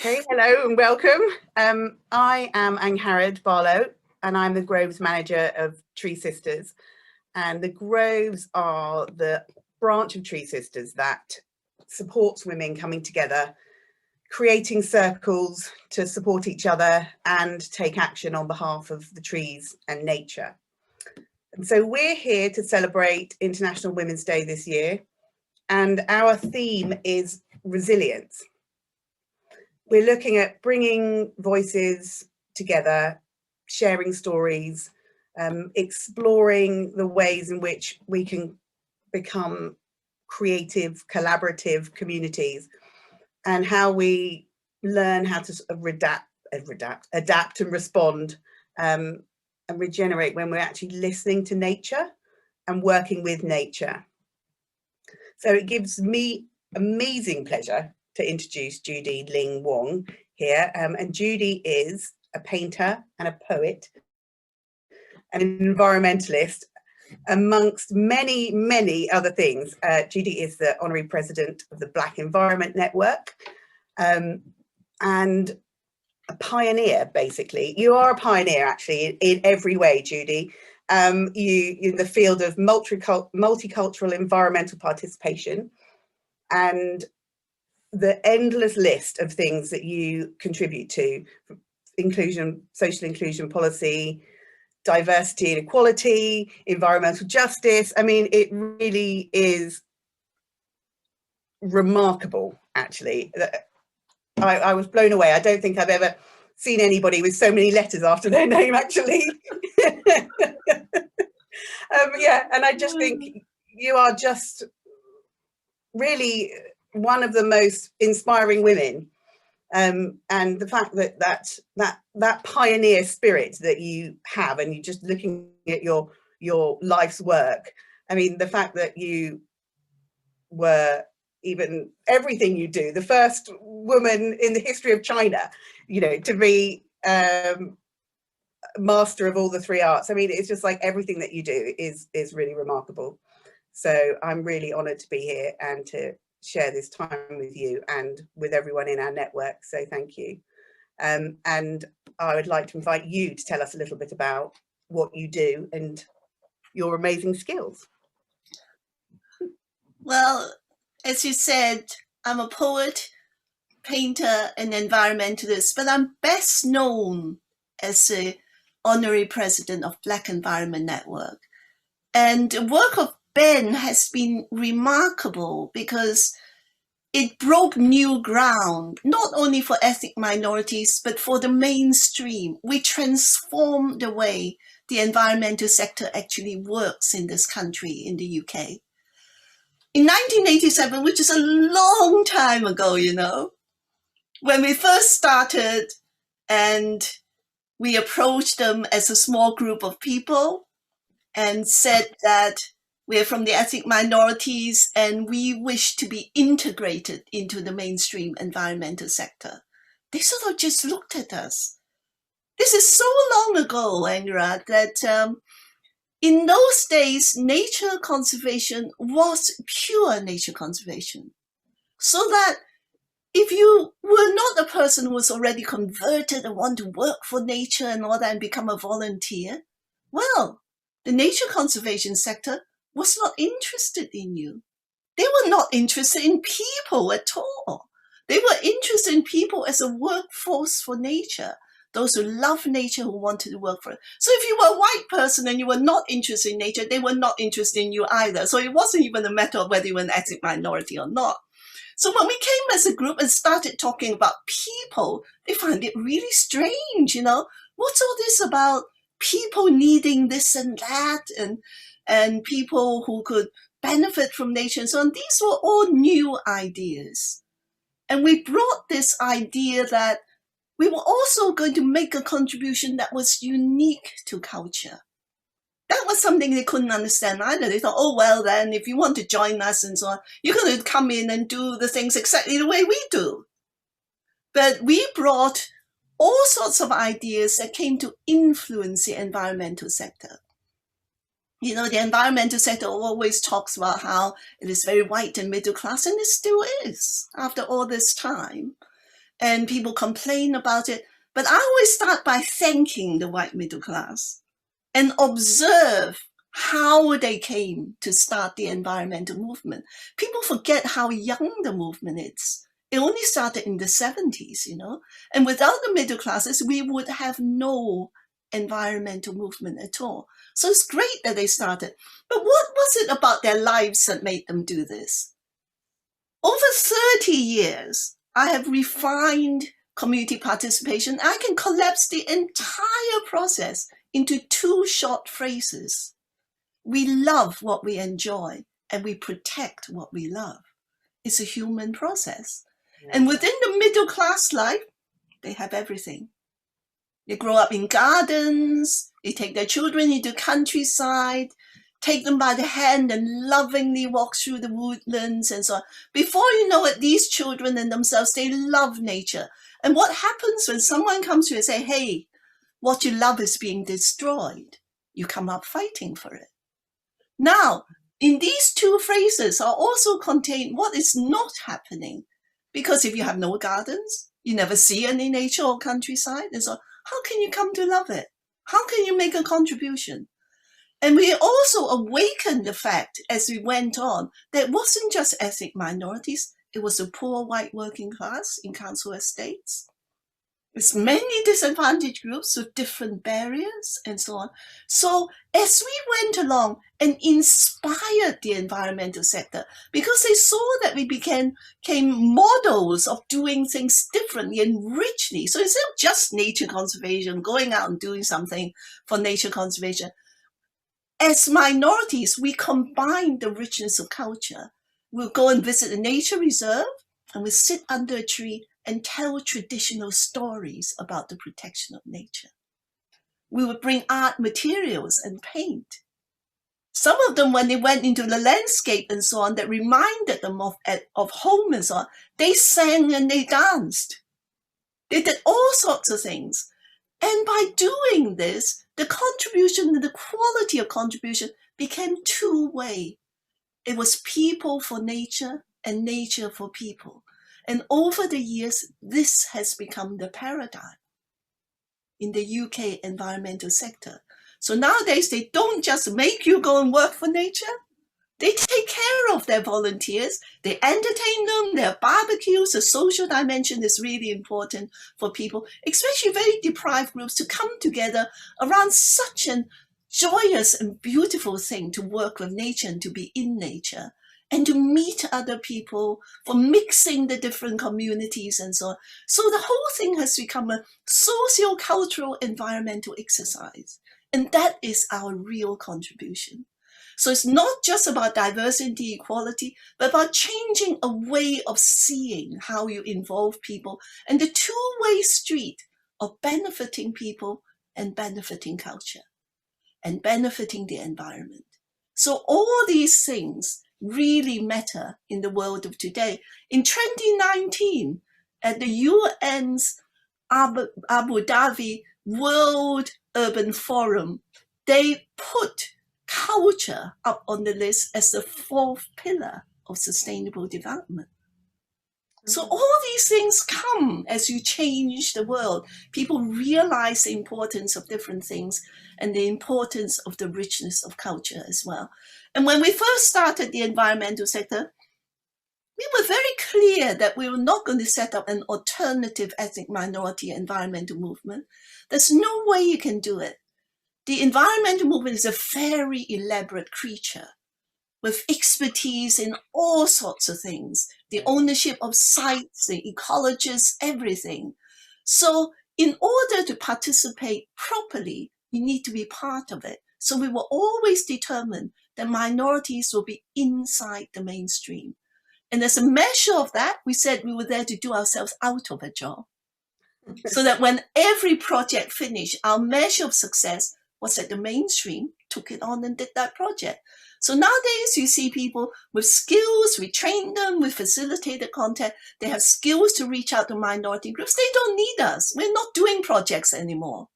Okay, hello and welcome. I am Angharad Barlow and I'm the Groves Manager of TreeSisters. And the Groves are the branch of TreeSisters that supports women coming together, creating circles to support each other and take action on behalf of the trees and nature. And so we're here to celebrate International Women's Day this year, and our theme is resilience. We're looking at bringing voices together, sharing stories, exploring the ways in which we can become creative, collaborative communities, and how we learn how to sort of adapt and respond and regenerate when we're actually listening to nature and working with nature. So it gives me amazing pleasure to introduce Judy Ling Wong here. And Judy is a painter and a poet and an environmentalist, amongst many, many other things. Judy is the Honorary President of the Black Environment Network and a pioneer, basically. You are a pioneer, actually, in every way, Judy. You in the field of multicultural environmental participation and the endless list of things that you contribute to: inclusion, social inclusion policy, diversity and equality, environmental justice. I mean, it really is remarkable, actually. I was blown away. I don't think I've ever seen anybody with so many letters after their name, actually. Yeah, and I just think you are just really one of the most inspiring women, and the fact that pioneer spirit that you have, and you just looking at your life's work. I mean, the fact that you were even everything you do, the first woman in the history of China, you know, to be master of all the three arts. I mean, it's just like everything that you do is really remarkable. So I'm really honoured to be here and to share this time with you and with everyone in our network. So thank you. And I would like to invite you to tell us a little bit about what you do and your amazing skills. Well, as you said, I'm a poet, painter, and environmentalist, but I'm best known as the Honorary President of Black Environment Network. And the work of Ben has been remarkable because it broke new ground, not only for ethnic minorities, but for the mainstream. We transformed the way the environmental sector actually works in this country, in the UK. In 1987, which is a long time ago, you know, when we first started and we approached them as a small group of people and said that we're from the ethnic minorities and we wish to be integrated into the mainstream environmental sector. They sort of just looked at us. This is so long ago, Angharad, that in those days, nature conservation was pure nature conservation. So that if you were not a person who was already converted and want to work for nature and all that and become a volunteer, well, the nature conservation sector was not interested in you. They were not interested in people at all. They were interested in people as a workforce for nature, those who love nature, who wanted to work for it. So if you were a white person and you were not interested in nature, they were not interested in you either. So it wasn't even a matter of whether you were an ethnic minority or not. So when we came as a group and started talking about people, they found it really strange, you know. What's all this about people needing this and that, and people who could benefit from nature and so on? These were all new ideas. And we brought this idea that we were also going to make a contribution that was unique to culture. That was something they couldn't understand either. They thought, oh, well, then if you want to join us and so on, you're going to come in and do the things exactly the way we do. But we brought all sorts of ideas that came to influence the environmental sector. You know, the environmental sector always talks about how it is very white and middle class, and it still is after all this time. and people complain about it. But I always start by thanking the white middle class and observe how they came to start the environmental movement. People forget how young the movement is. It only started in the 70s, you know, and without the middle classes, we would have no environmental movement at all. So it's great that they started. But what was it about their lives that made them do this? Over 30 years, I have refined community participation. I can collapse the entire process into 2 short phrases. We love what we enjoy, and we protect what we love. It's a human process. Yeah. And within the middle class life, they have everything. They grow up in gardens, they take their children into countryside, take them by the hand and lovingly walk through the woodlands and so on. Before you know it, these children and themselves, they love nature. And what happens when someone comes to you and say, hey, what you love is being destroyed? You come up fighting for it. Now, in these 2 phrases are also contained what is not happening. Because if you have no gardens, you never see any nature or countryside, and so how can you come to love it? How can you make a contribution? And we also awakened the fact as we went on that it wasn't just ethnic minorities, it was the poor white working class in council estates. There's many disadvantaged groups with different barriers and so on. So as we went along and inspired the environmental sector, because they saw that we became models of doing things differently and richly. So instead of just nature conservation, going out and doing something for nature conservation, as minorities, we combine the richness of culture. We'll go and visit a nature reserve, and we'll sit under a tree and tell traditional stories about the protection of nature. We would bring art materials and paint. Some of them, when they went into the landscape and so on, that reminded them of home and so on, they sang and they danced. They did all sorts of things. And by doing this, the contribution and the quality of contribution became 2-way. It was people for nature and nature for people. And over the years, this has become the paradigm in the UK environmental sector. So nowadays, they don't just make you go and work for nature. They take care of their volunteers. They entertain them. There are barbecues. The social dimension is really important for people, especially very deprived groups, to come together around such a joyous and beautiful thing, to work with nature and to be in nature, and to meet other people, for mixing the different communities and so on. So the whole thing has become a socio-cultural environmental exercise. And that is our real contribution. So it's not just about diversity, equality, but about changing a way of seeing how you involve people, and the 2-way street of benefiting people and benefiting culture and benefiting the environment. So all these things really matter in the world of today. In 2019, at the UN's Abu Dhabi World Urban Forum, they put culture up on the list as the 4th pillar of sustainable development. So all these things come as you change the world. People realize the importance of different things and the importance of the richness of culture as well. And when we first started the environmental sector, we were very clear that we were not going to set up an alternative ethnic minority environmental movement. There's no way you can do it. The environmental movement is a very elaborate creature with expertise in all sorts of things, the ownership of sites, the ecologists, everything. So in order to participate properly, you need to be part of it. So we were always determined that minorities will be inside the mainstream. And as a measure of that, we said we were there to do ourselves out of a job. So that when every project finished, our measure of success was that the mainstream took it on and did that project. So nowadays you see people with skills, we train them, we facilitated contact, they have skills to reach out to minority groups. They don't need us. We're not doing projects anymore.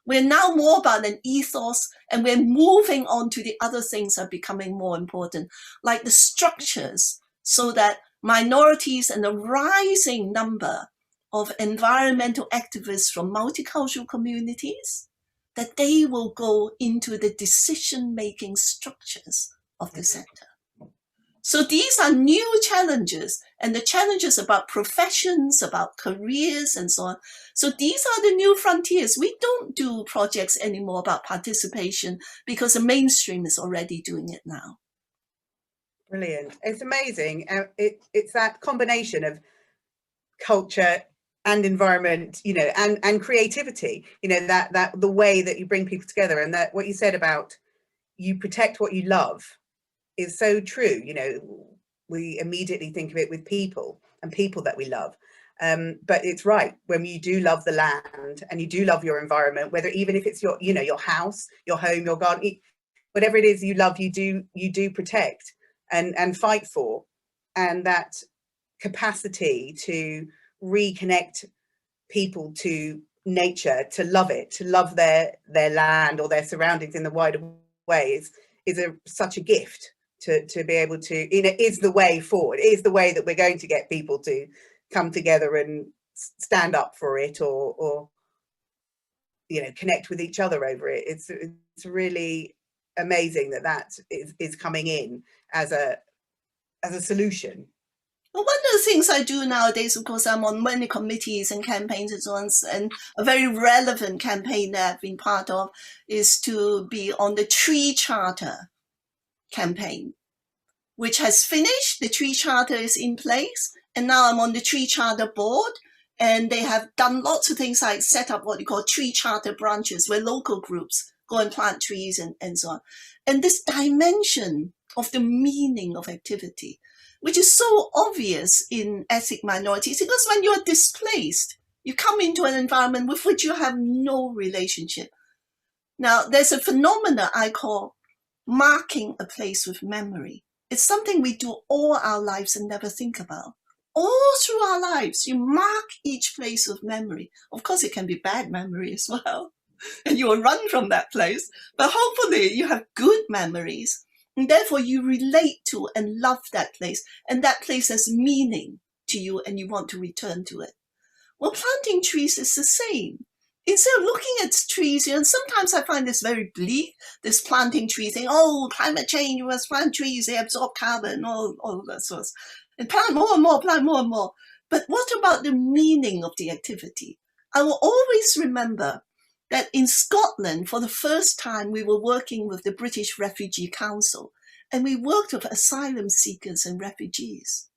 We're now more about an ethos, and we're moving on to the other things that are becoming more important, like the structures, so that minorities and a rising number of environmental activists from multicultural communities, that they will go into the decision-making structures of the center. So these are new challenges, and the challenges about professions, about careers, and so on. So these are the new frontiers. We don't do projects anymore about participation because the mainstream is already doing it now. Brilliant. It's amazing. It's that combination of culture and environment, you know, and creativity, you know, that the way that you bring people together, and that what you said about you protect what you love is so true. You know, we immediately think of it with people and people that we love. But it's right, when you do love the land and you do love your environment, whether even if it's your, you know, your house, your home, your garden, whatever it is you love, you do protect and fight for. And that capacity to reconnect people to nature, to love it, to love their land or their surroundings in the wider way is such a gift to be able to, you know, is the way forward, is the way that we're going to get people to come together and stand up for it, or you know, connect with each other over it. It's really amazing that is coming in as a solution. Well, one of the things I do nowadays, of course, I'm on many committees and campaigns and so on, and a very relevant campaign that I've been part of is to be on the Tree Charter campaign, which has finished. The Tree Charter is in place, and now I'm on the Tree Charter board, and they have done lots of things like set up what you call Tree Charter branches, where local groups go and plant trees and so on. And this dimension of the meaning of activity, which is so obvious in ethnic minorities, because when you're displaced, you come into an environment with which you have no relationship. Now, there's a phenomena I call marking a place with memory. It's something we do all our lives and never think about. All through our lives, you mark each place with memory. Of course, it can be bad memory as well, and you will run from that place. But hopefully, you have good memories, and therefore you relate to and love that place, and that place has meaning to you, and you want to return to it. Well, planting trees is the same. Instead of looking at trees, you know, sometimes I find this very bleak, this planting tree thing. Oh, climate change, you must plant trees, they absorb carbon, all that sort of stuff. And plant more and more, plant more and more. But what about the meaning of the activity? I will always remember that in Scotland, for the first time, we were working with the British Refugee Council, and we worked with asylum seekers and refugees.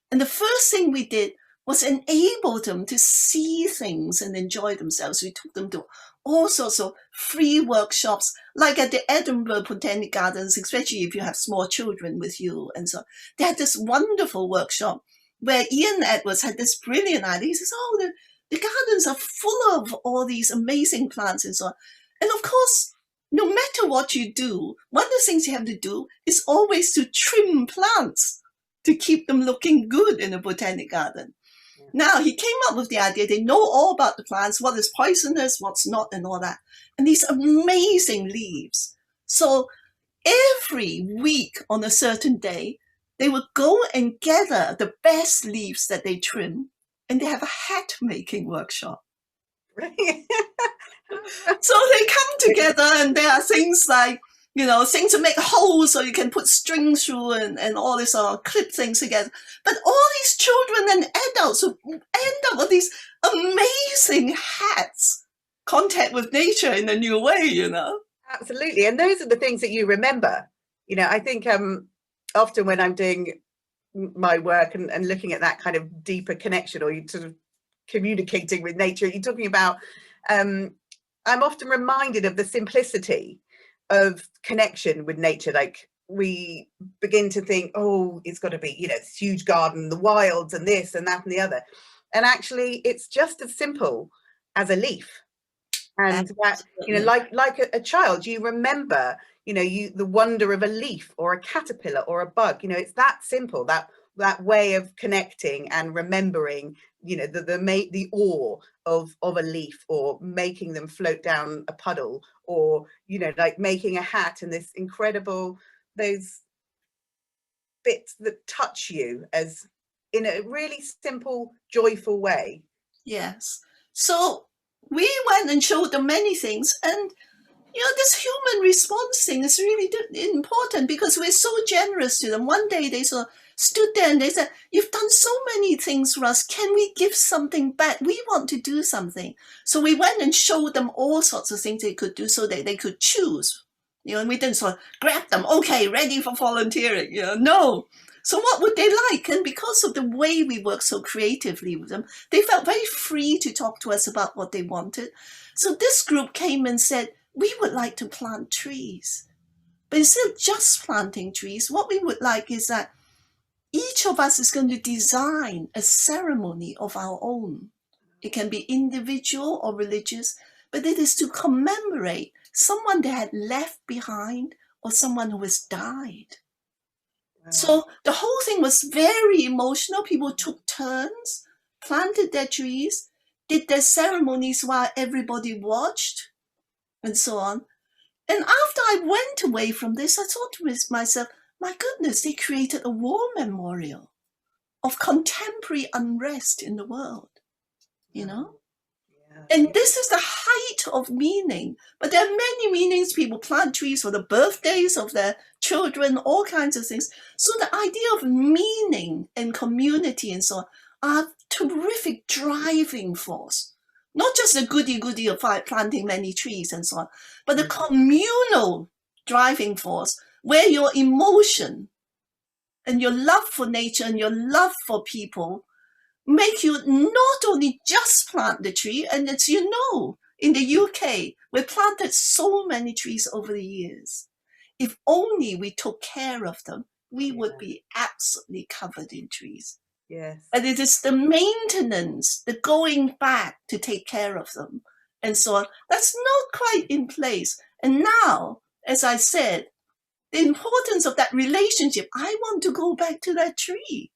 And the first thing we did was enable them to see things and enjoy themselves. We took them to all sorts of free workshops, like at the Edinburgh Botanic Gardens, especially if you have small children with you. And so they had this wonderful workshop where Ian Edwards had this brilliant idea. He says, oh, the gardens are full of all these amazing plants and so on. And of course, no matter what you do, one of the things you have to do is always to trim plants to keep them looking good in a botanic garden. Now, he came up with the idea, they know all about the plants, what is poisonous, what's not, and all that. And these amazing leaves. So every week on a certain day, they would go and gather the best leaves that they trim, and they have a hat making workshop. So they come together, and there are things like, you know, things to make holes so you can put strings through and all this clip things together. But all these children and adults who end up with these amazing hats, contact with nature in a new way, you know. Absolutely. And those are the things that you remember. You know, I think often when I'm doing my work and looking at that kind of deeper connection, or you sort of communicating with nature, you're talking about, I'm often reminded of the simplicity of connection with nature. Like, we begin to think, oh, it's got to be, you know, this huge garden, the wilds and this and that and the other. And actually, it's just as simple as a leaf. And that, you know, like a child, you remember, you know, the wonder of a leaf or a caterpillar or a bug. You know, it's that simple, that way of connecting and remembering, you know, the awe of a leaf, or making them float down a puddle, or, you know, like making a hat, and this incredible, those bits that touch you as in a really simple, joyful way. Yes. So we went and showed them many things, and this human response thing is really important because we're so generous to them. One day they sort of stood there and they said, "You've done so many things for us. Can we give something back? We want to do something." So we went and showed them all sorts of things they could do so that they could choose. And we didn't sort of grab them, okay, ready for volunteering. No. So what would they like? And because of the way we work so creatively with them, they felt very free to talk to us about what they wanted. So this group came and said, "We would like to plant trees." But instead of just planting trees, what we would like is that each of us is going to design a ceremony of our own. It can be individual or religious, but it is to commemorate someone that had left behind or someone who has died. Wow. So the whole thing was very emotional. People took turns, planted their trees, did their ceremonies while everybody watched, and so on. And after I went away from this, I thought to myself, my goodness, they created a war memorial of contemporary unrest in the world, Yeah. And this is the height of meaning. But there are many meanings. People plant trees for the birthdays of their children, all kinds of things. So the idea of meaning and community and so on are terrific driving force. Not just the goody-goody of planting many trees and so on, but the communal driving force where your emotion and your love for nature and your love for people make you not only just plant the tree, and as you know, in the UK, we planted so many trees over the years. If only we took care of them, we would be absolutely covered in trees. Yes. But it is the maintenance, the going back to take care of them, and so on, that's not quite in place. And now, as I said, the importance of that relationship, I want to go back to that tree.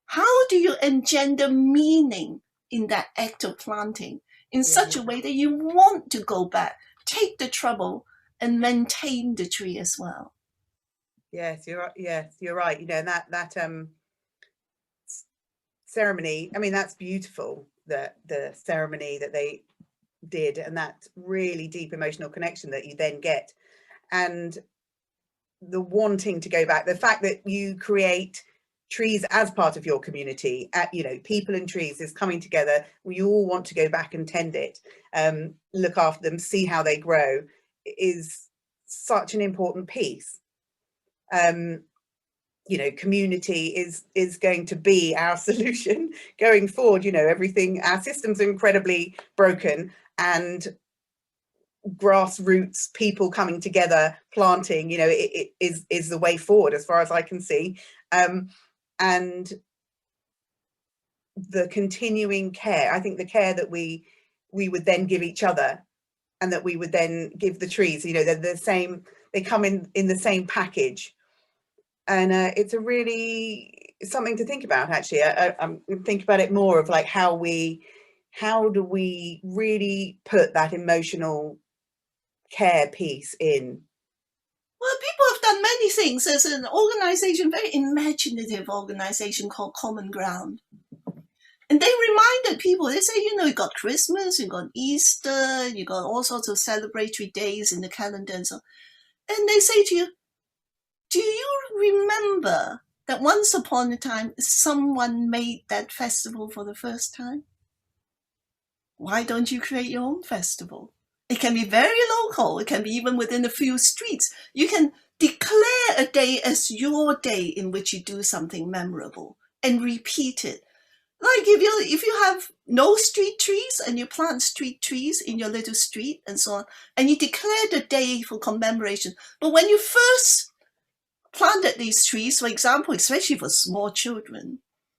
How do you engender meaning in that act of planting in such a way that you want to go back, take the trouble, and maintain the tree as well? Yes, you're right. Yes, you're right. That ceremony. I mean, that's beautiful. The ceremony that they did, and that really deep emotional connection that you then get, and the wanting to go back. The fact that you create trees as part of your community, people and trees is coming together. We all want to go back and tend it, look after them, see how they grow, is such an important piece. Community is going to be our solution going forward. Everything, our systems are incredibly broken, and grassroots people coming together, planting, it is the way forward as far as I can see. And the continuing care, I think the care that we would then give each other, and that we would then give the trees, they're the same, they come in the same package. And it's a really something to think about, actually. I'm think about it more of like how do we really put that emotional care piece in. Well, people have done many things. There's an organization, very imaginative organization called Common Ground. And they reminded people, they say, you got Christmas, you got Easter, you got all sorts of celebratory days in the calendar and so on. And they say to you, do you remember that once upon a time, someone made that festival for the first time? Why don't you create your own festival? It can be very local. It can be even within a few streets. You can declare a day as your day in which you do something memorable and repeat it. Like if you have no street trees and you plant street trees in your little street and so on, and you declare the day for commemoration. But when you first planted these trees, for example, especially for small children,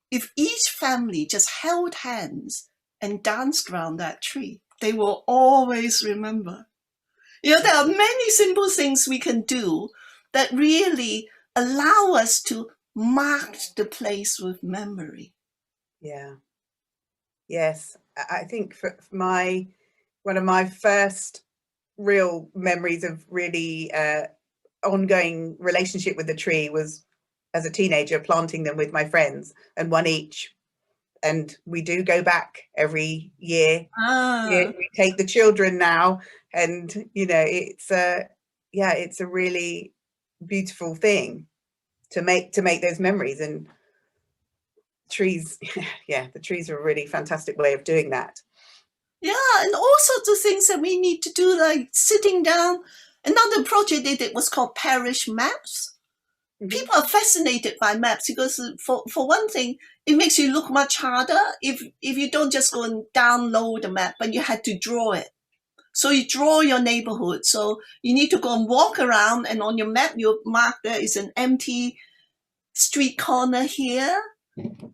if each family just held hands and danced around that tree, they will always remember. There are many simple things we can do that really allow us to mark the place with memory. Yeah. Yes. I think for one of my first real memories of really ongoing relationship with the tree was as a teenager, planting them with my friends, and one each. and we do go back every year. Ah. We take the children now, and it's a really beautiful thing to make those memories. And trees, the trees are a really fantastic way of doing that. Yeah, and all sorts of things that we need to do, like sitting down. Another project they did was called Parish Maps. People are fascinated by maps because, for one thing, it makes you look much harder if you don't just go and download the map, but you had to draw it. So you draw your neighborhood. So you need to go and walk around, and on your map you mark there is an empty street corner here.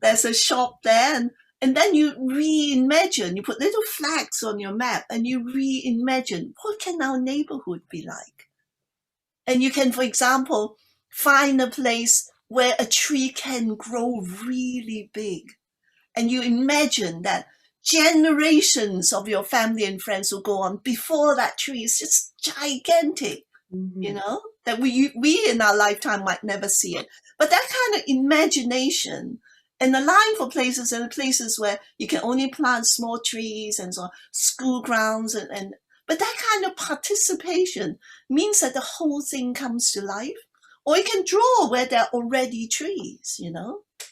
There's a shop there, and then you reimagine. You put little flags on your map, and you reimagine what can our neighborhood be like. And you can, for example, find a place where a tree can grow really big. And you imagine that generations of your family and friends will go on before that tree is just gigantic, that we in our lifetime might never see it. But that kind of imagination and allowing for places, and places where you can only plant small trees and so on, school grounds, but that kind of participation means that the whole thing comes to life. Or you can draw where there are already trees,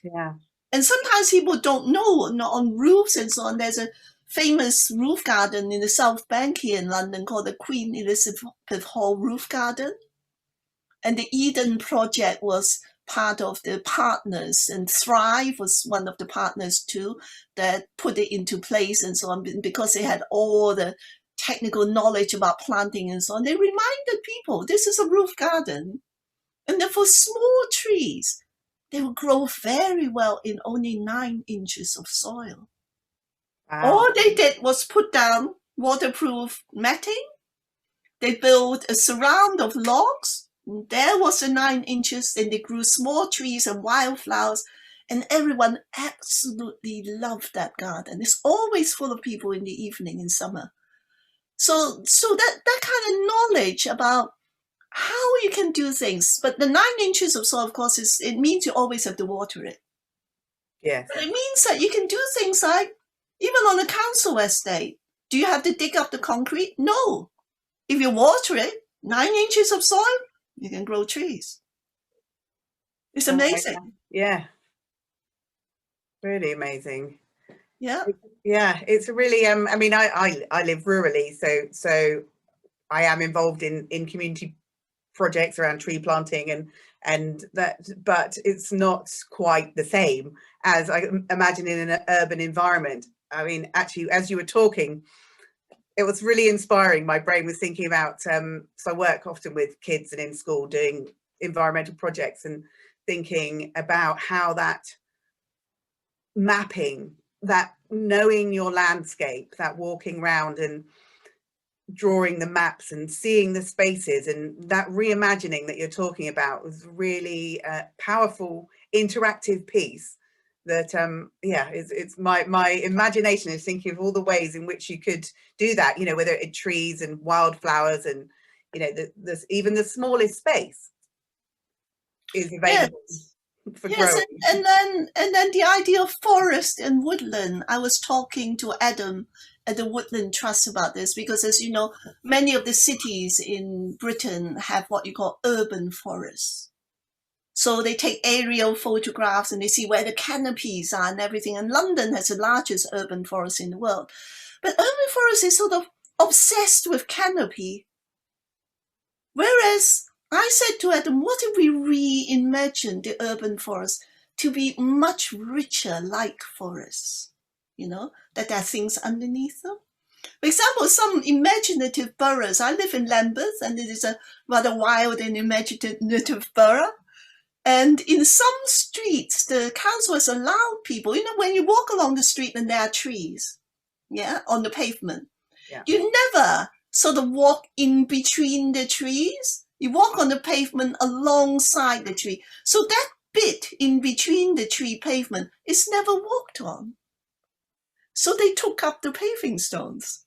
Yeah. And sometimes people don't know, on roofs and so on. There's a famous roof garden in the South Bank here in London called the Queen Elizabeth Hall Roof Garden. And the Eden Project was part of the partners, and Thrive was one of the partners too, that put it into place and so on, because they had all the technical knowledge about planting and so on. They reminded people, this is a roof garden. And then for small trees, they will grow very well in only 9 inches of soil. Wow. All they did was put down waterproof matting. They built a surround of logs. There was the 9 inches, and they grew small trees and wildflowers, and everyone absolutely loved that garden. It's always full of people in the evening in summer. So that kind of knowledge about how you can do things. But the 9 inches of soil, of course, it means you always have to water it. Yes. But it means that you can do things like, even on a council estate, do you have to dig up the concrete? No. If you water it, 9 inches of soil, you can grow trees. It's amazing. Yeah. Really amazing. Yeah. Yeah, it's really I mean, I live rurally, so I am involved in community projects around tree planting and that, but it's not quite the same as I imagine in an urban environment. I mean, actually, as you were talking, it was really inspiring. My brain was thinking about, so I work often with kids and in school doing environmental projects, and thinking about how that mapping, that knowing your landscape, that walking around and drawing the maps and seeing the spaces, and that reimagining that you're talking about was really a powerful interactive piece that it's my imagination is thinking of all the ways in which you could do that, whether it's trees and wildflowers, and there's even the smallest space is available. Yes. For yes, growing. and then the idea of forest and woodland. I was talking to Adam at the Woodland Trust about this, because, as you know, many of the cities in Britain have what you call urban forests. So they take aerial photographs and they see where the canopies are and everything. And London has the largest urban forest in the world. But urban forest is sort of obsessed with canopy. Whereas I said to Adam, what if we reimagine the urban forest to be much richer like forests? That there are things underneath them. For example, some imaginative boroughs. I live in Lambeth, and it is a rather wild and imaginative borough. And in some streets, the council has allowed people, when you walk along the street and there are trees, on the pavement, you never sort of walk in between the trees. You walk on the pavement alongside the tree. So that bit in between the tree pavement is never walked on. So they took up the paving stones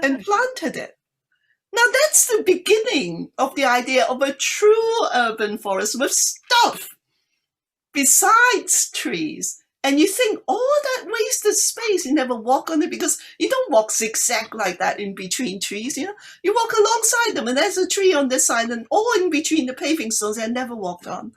and planted it. Now that's the beginning of the idea of a true urban forest with stuff besides trees. And you think all that wasted space, you never walk on it because you don't walk zigzag like that in between trees. You walk alongside them, and there's a tree on this side, and all in between the paving stones, I never walked on.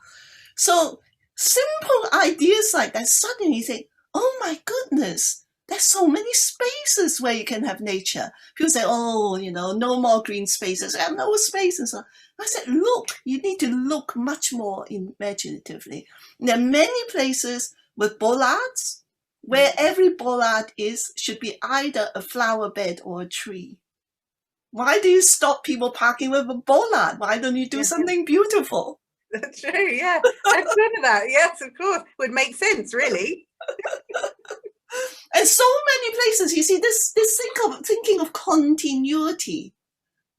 So simple ideas like that, suddenly you think, oh my goodness, there's so many spaces where you can have nature. People say, oh, no more green spaces. I have no space and so on. I said, look, you need to look much more imaginatively. There are many places with bollards where every bollard should be either a flower bed or a tree. Why do you stop people parking with a bollard? Why don't you do something beautiful? That's true, yeah. I've thought of that. Yes, of course. Would make sense, really. And so many places, you see, this thinking of continuity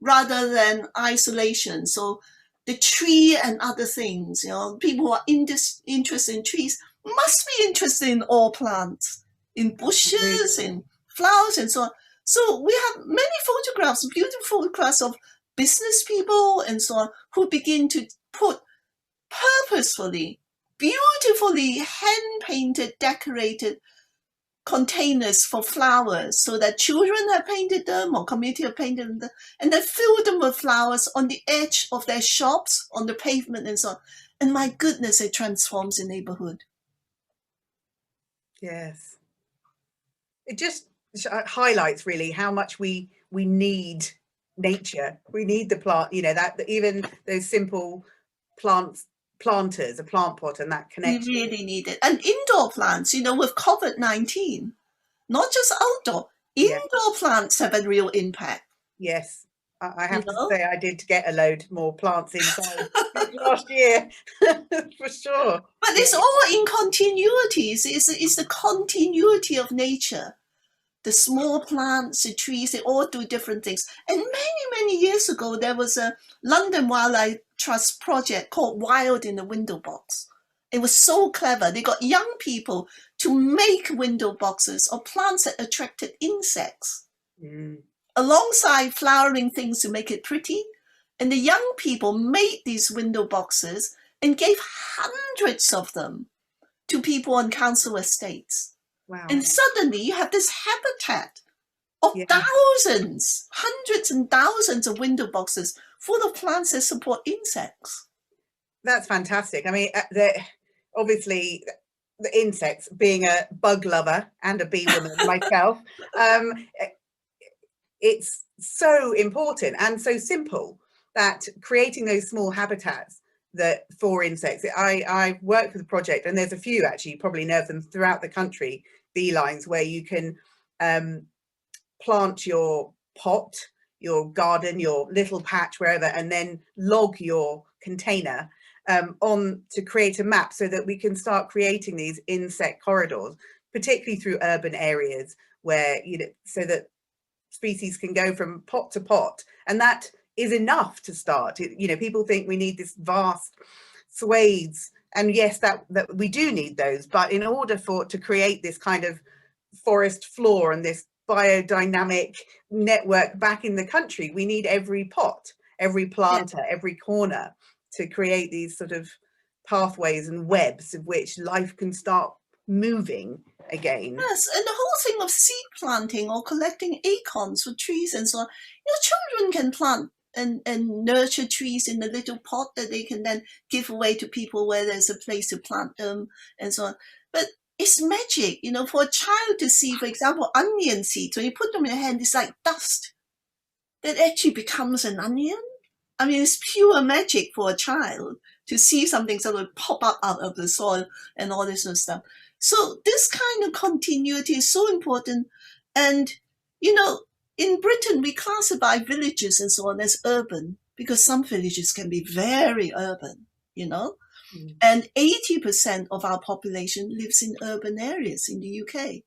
rather than isolation. So the tree and other things, people who are interested in trees must be interested in all plants, in bushes, in flowers, and so on. So we have many photographs, beautiful photographs of business people and so on, who begin to put purposefully, beautifully hand-painted, decorated containers for flowers so that children have painted them or community have painted them, and they fill them with flowers on the edge of their shops, on the pavement and so on. And my goodness, it transforms the neighborhood. Yes. It just highlights really how much we need nature. We need the plant, that even those simple planters, a plant pot and that connection. We really need it. And indoor plants, with COVID-19, not just outdoor, indoor plants have a real impact. Yes. I have to say I did get a load more plants inside last year, for sure. But it's all in continuity. It's the continuity of nature. The small plants, the trees, they all do different things. And many, many years ago, there was a London Wildlife Trust project called Wild in the Window Box. It was so clever. They got young people to make window boxes of plants that attracted insects, alongside flowering things to make it pretty. And the young people made these window boxes and gave hundreds of them to people on council estates. Wow. And suddenly you have this habitat of thousands, hundreds and thousands of window boxes full of plants that support insects. That's fantastic. I mean, obviously, the insects, being a bug lover and a bee woman myself, it's so important and so simple that creating those small habitats for insects. I worked with a project, and there's a few actually, you probably know of them throughout the country, beelines, where you can plant your pot, your garden, your little patch, wherever, and then log your container on to create a map so that we can start creating these insect corridors, particularly through urban areas where, so that species can go from pot to pot. And that is enough to start. People think we need this vast swathes, and yes, that we do need those, but in order to create this kind of forest floor and this biodynamic network back in the country, we need every pot, every planter, every corner, to create these sort of pathways and webs of which life can start moving again. Yes, and the whole thing of seed planting or collecting acorns for trees and so on. Children can plant and nurture trees in a little pot that they can then give away to people where there's a place to plant them and so on. But it's magic, for a child to see, for example, onion seeds. When you put them in your hand, it's like dust that actually becomes an onion. I mean, it's pure magic for a child to see something sort of pop up out of the soil and all this sort of stuff. So this kind of continuity is so important. And, in Britain, we classify villages and so on as urban because some villages can be very urban, and 80% of our population lives in urban areas in the UK.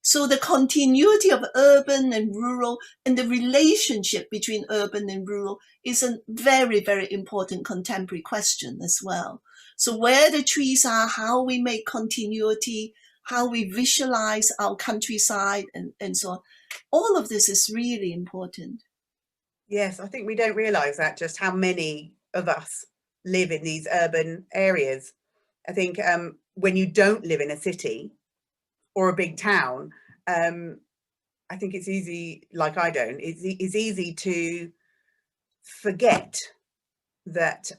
So the continuity of urban and rural and the relationship between urban and rural is a very, very important contemporary question as well. So where the trees are, how we make continuity, how we visualize our countryside and so on. All of this is really important. Yes, I think we don't realize that, just how many of us live in these urban areas. I think when you don't live in a city or a big town, I think it's easy, like I don't, it's easy to forget that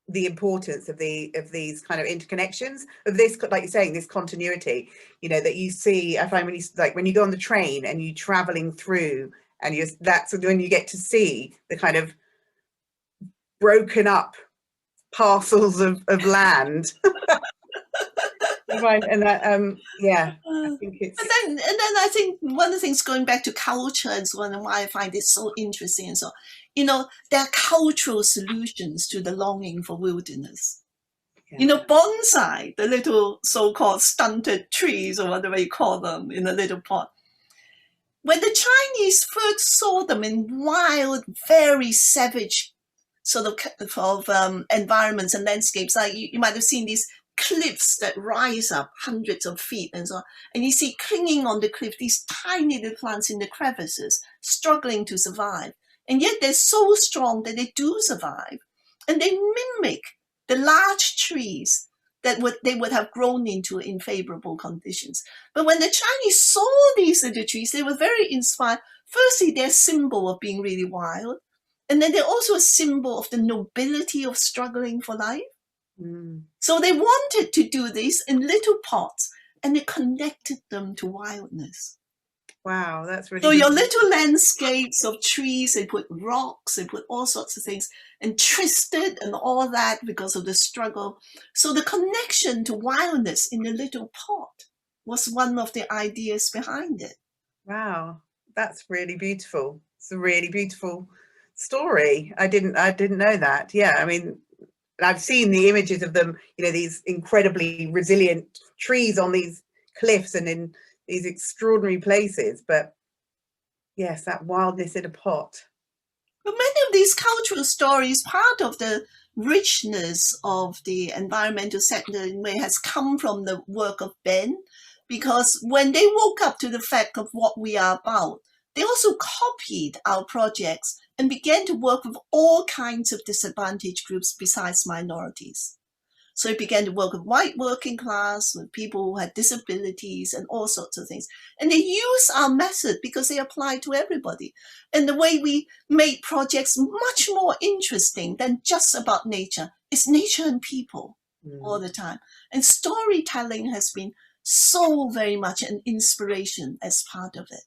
the importance of these kind of interconnections, of this, like you're saying, this continuity, you know, that you see. I find when you go on the train and you're traveling through, and that's when you get to see the kind of broken up parcels of land. Right, and that yeah, I think it's. And then I think one of the things, going back to culture and so on, and why I find it so interesting and so, you know, there are cultural solutions to the longing for wilderness. Yeah. You know, bonsai, the little so-called stunted trees or whatever you call them in a little pot. When the Chinese first saw them in wild, very savage sort of environments and landscapes, like you might have seen these cliffs that rise up hundreds of feet and so on. And you see clinging on the cliff, these tiny little plants in the crevices, struggling to survive. And yet they're so strong that they do survive. And they mimic the large trees that they would have grown into in favorable conditions. But when the Chinese saw these little trees, they were very inspired. Firstly, they're a symbol of being really wild. And then they're also a symbol of the nobility of struggling for life. Mm. So they wanted to do this in little pots, and they connected them to wildness. Wow, that's really. So your little landscapes of trees, they put rocks, they put all sorts of things, and twisted and all that because of the struggle. So the connection to wildness in a little pot was one of the ideas behind it. Wow, that's really beautiful. It's a really beautiful story. I didn't know that. Yeah, I mean, I've seen the images of them, you know, these incredibly resilient trees on these cliffs and in these extraordinary places. But yes, that wildness in a pot. But many of these cultural stories, part of the richness of the environmental sector in a way has come from the work of Ben, because when they woke up to the fact of what we are about, they also copied our projects and began to work with all kinds of disadvantaged groups besides minorities. So it began to work with white working class, with people who had disabilities and all sorts of things. And they use our method because they apply to everybody. And the way we made projects much more interesting than just about nature is nature and people all the time. And storytelling has been so very much an inspiration as part of it.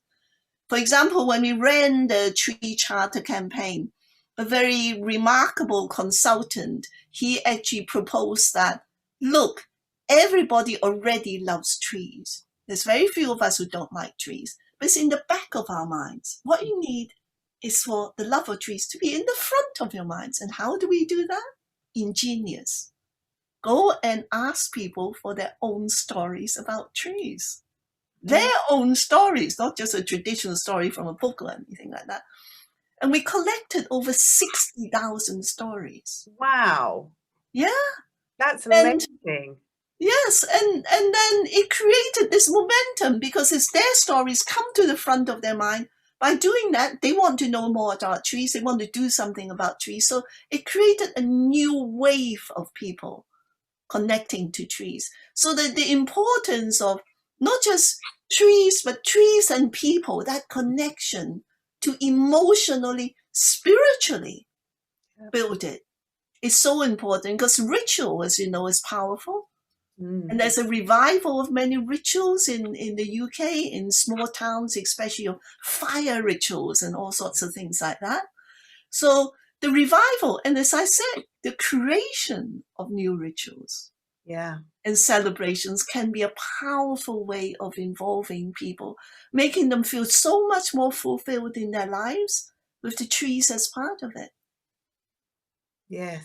For example, when we ran the Tree Charter campaign, a very remarkable consultant, he actually proposed that, look, everybody already loves trees. There's very few of us who don't like trees, but it's in the back of our minds. What you need is for the love of trees to be in the front of your minds. And how do we do that? Ingenious. Go and ask people for their own stories about trees. Their own stories, not just a traditional story from a book or anything like that. And we collected over 60,000 stories. Wow. Yeah. That's amazing. Yes, and then it created this momentum because it's their stories come to the front of their mind. By doing that, they want to know more about trees. They want to do something about trees. So it created a new wave of people connecting to trees. So that the importance of not just trees, but trees and people, that connection to emotionally, spiritually build it is so important, because ritual, as you know, is powerful. And there's a revival of many rituals in the UK, in small towns, especially of fire rituals and all sorts of things like that. So the revival, and as I said, the creation of new rituals and celebrations can be a powerful way of involving people, making them feel so much more fulfilled in their lives with the trees as part of it. Yes,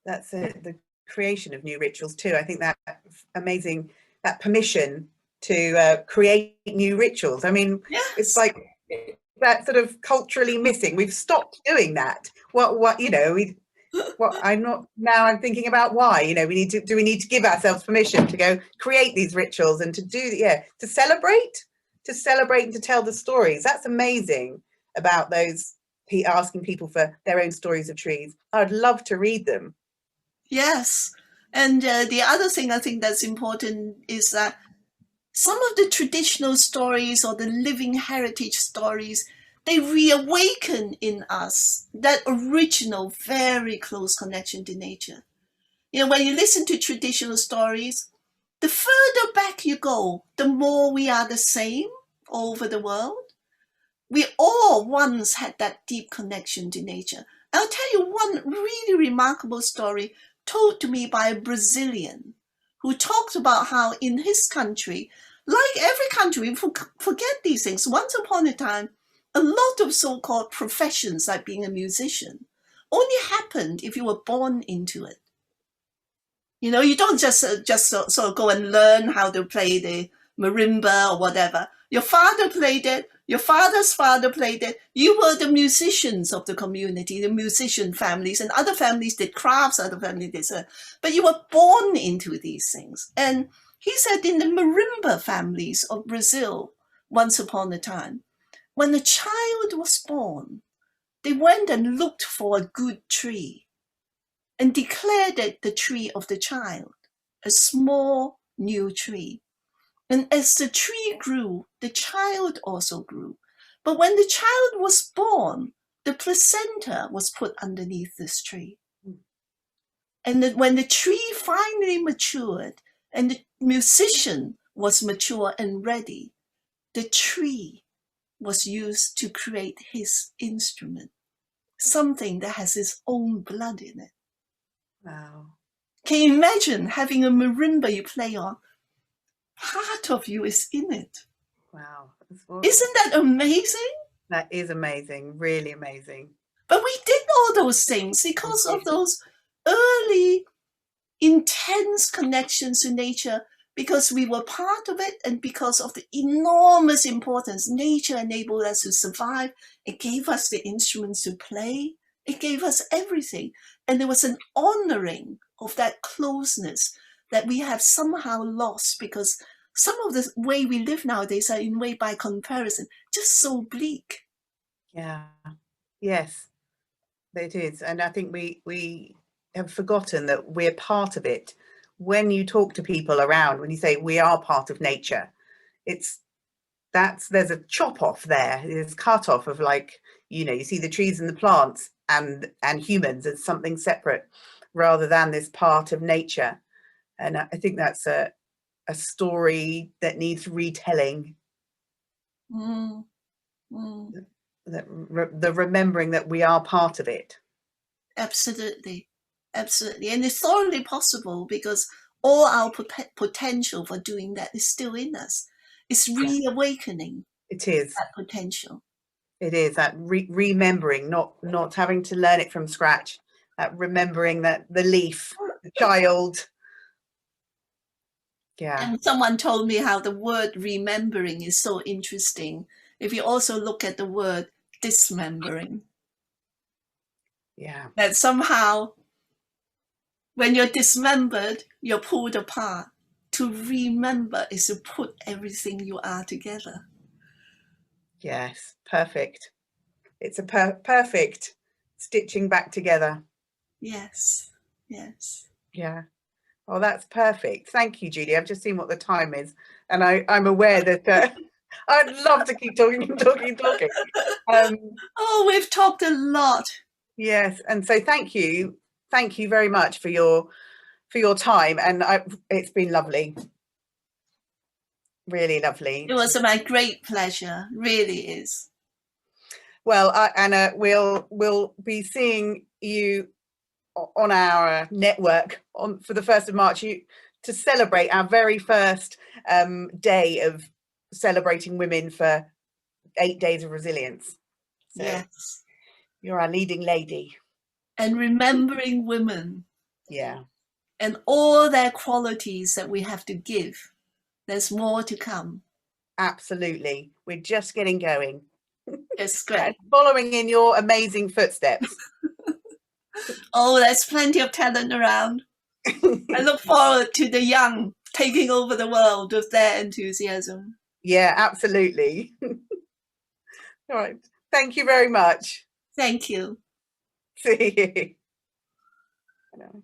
that's it. The creation of new rituals too. I think that amazing, that permission to create new rituals. I mean, it's like that sort of culturally missing. We've stopped doing that. What you know, I'm thinking about why, you know, we need to give ourselves permission to go create these rituals and to celebrate and to tell the stories. That's amazing about those, asking people for their own stories of trees. I'd love to read them. Yes. And the other thing I think that's important is that some of the traditional stories or the living heritage stories, they reawaken in us that original, very close connection to nature. You know, when you listen to traditional stories, the further back you go, the more we are the same all over the world. We all once had that deep connection to nature. I'll tell you one really remarkable story told to me by a Brazilian who talked about how in his country, like every country, we forget these things. Once upon a time, a lot of so-called professions, like being a musician, only happened if you were born into it. You know, you don't just sort of go and learn how to play the marimba or whatever. Your father played it. Your father's father played it. You were the musicians of the community, the musician families, and other families did crafts, other families did. But you were born into these things. And he said in the marimba families of Brazil, once upon a time, when a child was born, they went and looked for a good tree and declared it the tree of the child, a small new tree. And as the tree grew, the child also grew. But when the child was born, the placenta was put underneath this tree. And when the tree finally matured and the musician was mature and ready, the tree was used to create his instrument, something that has its own blood in it. Wow. Can you imagine having a marimba you play on? Part of you is in it. Wow. Isn't that amazing? That is amazing. Really amazing. But we did all those things because of those early, intense connections to nature, because we were part of it and because of the enormous importance nature enabled us to survive. It gave us the instruments to play. It gave us everything. And there was an honoring of that closeness that we have somehow lost, because some of the way we live nowadays are, in a way, by comparison, just so bleak. Yeah. Yes, it is. And I think we have forgotten that we're part of it. When you talk to people around, when you say we are part of nature, there's a chop off there. There's cut off of, like, you know, you see the trees and the plants and humans as something separate rather than this part of nature. And I think that's a story that needs retelling. The remembering that we are part of it. Absolutely. Absolutely. And it's thoroughly possible, because all our potential for doing that is still in us. It's reawakening. It is. That potential. It is that remembering, not having to learn it from scratch. That remembering that the leaf, the child. Yeah. And someone told me how the word remembering is so interesting if you also look at the word dismembering. Yeah. That somehow when you're dismembered, you're pulled apart. To remember is to put everything you are together. Yes, perfect. It's a perfect stitching back together. Yes, yes. Yeah. Oh, that's perfect. Thank you, Judy. I've just seen what the time is, and I'm aware that I'd love to keep talking and talking. Oh, we've talked a lot. Yes, and so thank you very much for your time, and it's been lovely. Really lovely. It was my great pleasure. Really is. Well, Anna, we'll be seeing you on our network for the 1st of March to celebrate our very first day of celebrating women for 8 days of resilience. So yes. You're our leading lady. And remembering women. Yeah. And all their qualities that we have to give. There's more to come. Absolutely. We're just getting going. It's great. And following in your amazing footsteps. Oh, there's plenty of talent around. I look forward to the young taking over the world with their enthusiasm. Yeah, absolutely. All right. Thank you very much. Thank you. See you.